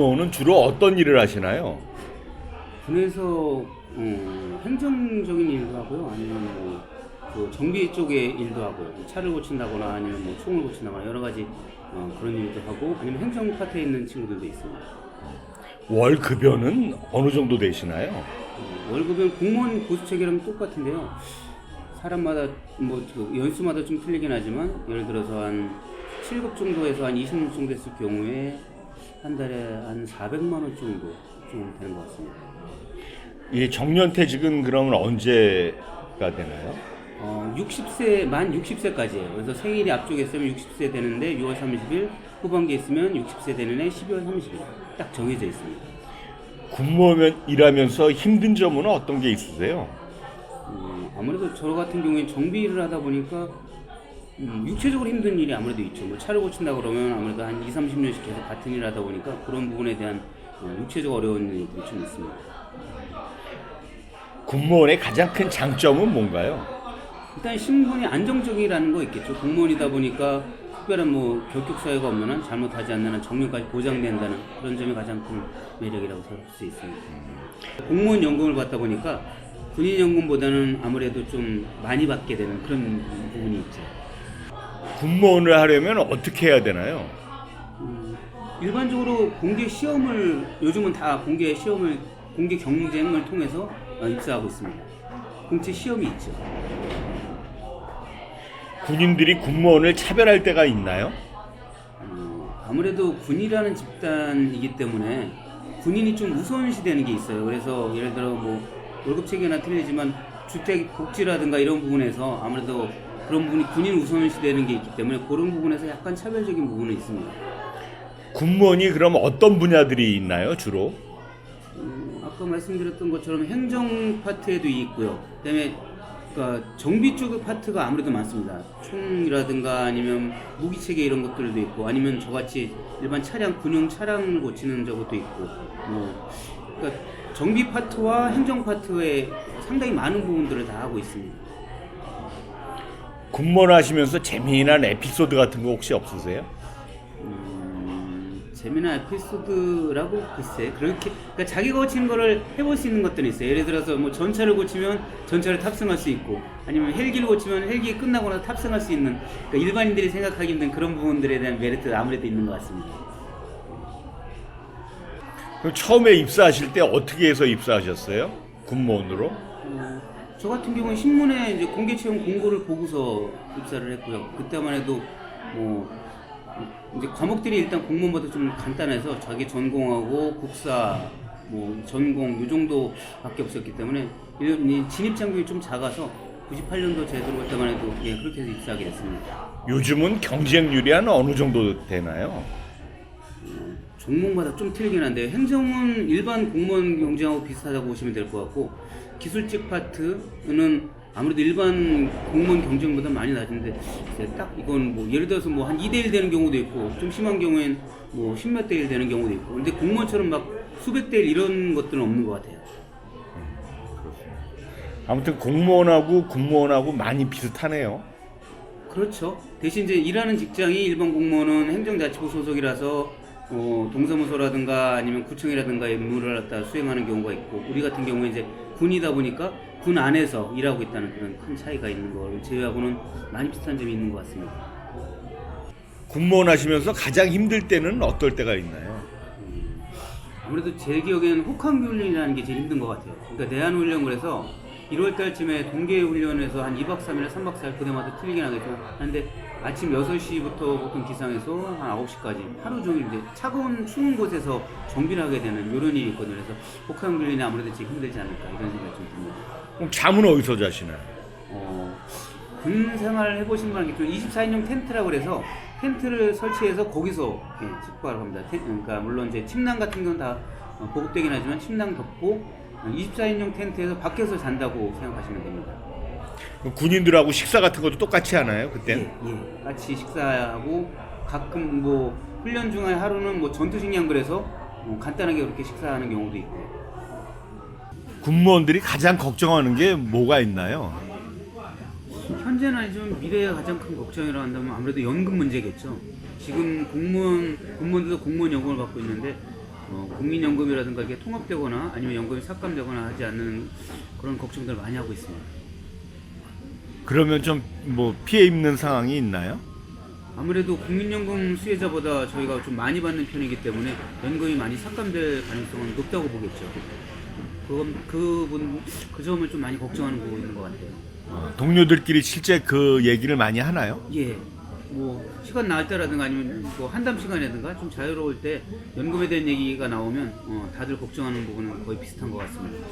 군무원은 주로 어떤 일을 하시나요? 군에서 행정적인 일도 하고요. 아니면 그 정비 쪽의 일도 하고요. 차를 고친다거나 아니면 뭐 총을 고친다거나 여러 가지 그런 일도 하고 아니면 행정 파트에 있는 친구들도 있습니다. 월 급여는 어느 정도 되시나요? 월급은 공무원 보수체계랑 똑같은데요. 사람마다 그 연수마다 좀 틀리긴 하지만 예를 들어서 한 7급 정도에서 한 20년 정도 됐을 경우에 한 달에 한 400만 원 정도 좀 되는 것 같습니다. 이 정년퇴직은 그러면 언제가 되나요? 60세, 만 60세까지예요. 그래서 생일이 앞쪽에 있으면 60세 되는데 6월 30일, 후반기에 있으면 60세 되는 해 12월 30일 딱 정해져 있습니다. 군무원 일하면서 힘든 점은 어떤 게 있으세요? 아무래도 저 같은 경우에 정비를 하다 보니까 육체적으로 힘든 일이 아무래도 있죠. 뭐 차를 고친다 그러면 아무래도 한 20-30년씩 계속 같은 일을 하다 보니까 그런 부분에 대한 육체적 어려운 일들이 좀 있습니다. 군무원의 가장 큰 장점은 뭔가요? 일단 신분이 안정적이라는 거 있겠죠. 공무원이다 보니까 특별한 뭐 결격 사유가 없는 한 잘못하지 않는 한 정년까지 보장된다는 그런 점이 가장 큰 매력이라고 생각할 수 있습니다. 공무원 연금을 받다 보니까 군인 연금보다는 아무래도 좀 많이 받게 되는 그런 부분이 있죠. 군무원을 하려면 어떻게 해야 되나요? 일반적으로 공개 시험을 요즘은 다 공개 시험을 공개 경쟁을 통해서 입사하고 있습니다. 공채 시험이 있죠. 군인들이 군무원을 차별할 때가 있나요? 아무래도 군이라는 집단이기 때문에 군인이 좀 우선시되는 게 있어요. 그래서 예를 들어 뭐 월급 체계나 틀리지만 주택 복지라든가 이런 부분에서 아무래도 그런 부분이 군인 우선시되는 게 있기 때문에 그런 부분에서 약간 차별적인 부분은 있습니다. 군무원이 그럼 어떤 분야들이 있나요, 주로? 아까 말씀드렸던 것처럼 행정 파트에도 있고요. 그다음에 그러니까 정비 쪽 파트가 아무래도 많습니다. 총이라든가 아니면 무기 체계 이런 것들도 있고 아니면 저같이 일반 차량 군용 차량을 고치는 저것도 있고 그러니까 정비 파트와 행정 파트에 상당히 많은 부분들을 다 하고 있습니다. 군무원 하시면서 재미난 에피소드 같은 거 혹시 없으세요? 재미난 에피소드라고 글쎄 그렇게 그러니까 자기가 고치는 거를 해볼 수 있는 것들이 있어요. 예를 들어서 뭐 전차를 고치면 전차를 탑승할 수 있고 아니면 헬기를 고치면 헬기 끝나고 나서 탑승할 수 있는 그러니까 일반인들이 생각하기 힘든 그런 부분들에 대한 메리트가 아무래도 있는 것 같습니다. 그럼 처음에 입사하실 때 어떻게 해서 입사하셨어요? 군무원으로? 저 같은 경우는 신문에 이제 공개 채용 공고를 보고서 입사를 했고요. 그때만 해도 뭐 이제 과목들이 일단 공무원보다 좀 간단해서 자기 전공하고 국사 뭐 전공 요 정도밖에 없었기 때문에 진입 장벽이 좀 작아서 98년도 제 들어올 때만 해도 그렇게 해서 입사하게 됐습니다. 요즘은 경쟁률이 한 어느 정도 되나요? 종목마다 좀 틀리긴 한데 행정은 일반 공무원 경쟁하고 비슷하다고 보시면 될 것 같고 기술직 파트는 아무래도 일반 공무원 경쟁보다 많이 낮은데 딱 이건 뭐 예를 들어서 뭐 한 2대1 되는 경우도 있고 좀 심한 경우엔 뭐 10몇 대1 되는 경우도 있고 근데 공무원처럼 막 수백 대1 이런 것들은 없는 것 같아요. 아무튼 공무원하고 군무원하고 많이 비슷하네요. 그렇죠. 대신 이제 일하는 직장이 일반 공무원은 행정자치부 소속이라서 동사무소라든가 아니면 구청이라든가 임무를 갖다 수행하는 경우가 있고 우리 같은 경우에 이제 군이다 보니까 군 안에서 일하고 있다는 그런 큰 차이가 있는 걸 제외하고는 많이 비슷한 점이 있는 것 같습니다. 군무원 하시면서 가장 힘들 때는 어떨 때가 있나요? 아무래도 제 기억에는 혹한기 훈련이라는 게 제일 힘든 것 같아요. 그러니까 내한훈련 그래서 1월 달쯤에 동계훈련에서 한 2박 3일, 3박 4일 그때마다 틀리긴 하겠죠. 하는데 아침 6시부터 보통 기상해서 한 9시까지 하루 종일 이제 차가운 추운 곳에서 정비를 하게 되는 이런 일이 있거든요. 그래서 혹한기 훈련이 아무래도 제일 힘들지 않을까 이런 생각이 좀 듭니다. 그럼 잠은 어디서 자시나요? 군 생활을 해보신 분은 알겠지만 24인용 텐트라고 그래서 텐트를 설치해서 거기서 숙박을 합니다. 그러니까 물론 이제 침낭 같은 건 다 보급되긴 하지만 침낭 덮고 24인용 텐트에서 밖에서 잔다고 생각하시면 됩니다. 군인들하고 식사 같은 것도 똑같이 하나요? 그땐? 예. 같이 식사하고 가끔 뭐 훈련 중에 하루는 뭐 전투식량 그래서 간단하게 그렇게 식사하는 경우도 있고. 군무원들이 가장 걱정하는 게 뭐가 있나요? 현재는 아니지만 미래에 가장 큰 걱정이라 한다면 아무래도 연금 문제겠죠. 지금 군무원들도 공무원 연금을 받고 있는데 국민연금이라든가 이게 통합되거나 아니면 연금이 삭감되거나 하지 않는 그런 걱정들 많이 하고 있습니다. 그러면 좀 뭐 피해 입는 상황이 있나요? 아무래도 국민연금 수혜자보다 저희가 좀 많이 받는 편이기 때문에 연금이 많이 삭감될 가능성은 높다고 보겠죠. 그 점을 좀 많이 걱정하는 부분이 있는 것 같아요. 동료들끼리 실제 그 얘기를 많이 하나요? 예. 뭐 시간 나을 때라든가 아니면 뭐 한담 시간이라든가 좀 자유로울 때 연금에 대한 얘기가 나오면 다들 걱정하는 부분은 거의 비슷한 것 같습니다.